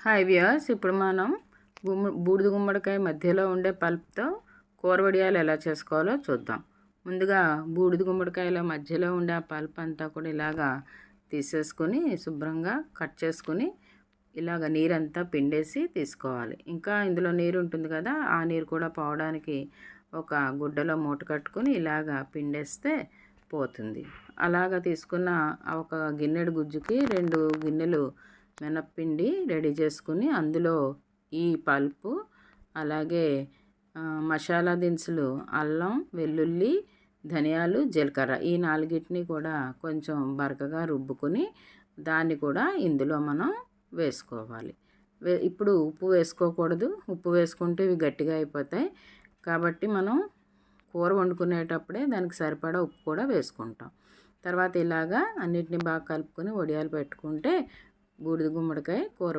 Hi viewers, ఇప్పుడు మనం బూడిద గుమ్మడికాయ మధ్యలో ఉండే పల్ప్తో కూర వడియాలు ఎలా చేసుకోవాలో చూద్దాం. ముందుగా బూడిద గుమ్మడికాయల మధ్యలో ఉండే ఆ పల్ప్ అంతా కూడా ఇలాగా తీసేసుకొని శుభ్రంగా కట్ చేసుకుని ఇలాగ నీరంతా పిండేసి తీసుకోవాలి. ఇంకా ఇందులో నీరు ఉంటుంది కదా, ఆ నీరు కూడా పోవడానికి ఒక గుడ్డలో మూట కట్టుకొని ఇలాగా పిండేస్తే పోతుంది. అలాగ తీసుకున్న ఒక గిన్నెడు గుజ్జుకి 2 గిన్నెలు మినప్పిండి రెడీ చేసుకుని అందులో ఈ పల్పు, అలాగే మసాలా దినుసులు అల్లం, వెల్లుల్లి, ధనియాలు, జీలకర్ర ఈ 4టిని కూడా కొంచెం బరకగా రుబ్బుకొని దాన్ని కూడా ఇందులో మనం వేసుకోవాలి. ఇప్పుడు ఉప్పు వేసుకోకూడదు. ఉప్పు వేసుకుంటే ఇవి గట్టిగా అయిపోతాయి. కాబట్టి మనం కూర వండుకునేటప్పుడే దానికి సరిపడా ఉప్పు కూడా వేసుకుంటాం. తర్వాత ఇలాగా అన్నిటిని బాగా కలుపుకొని వడియాలు పెట్టుకుంటే బూడిద గుమ్మడికాయ కూర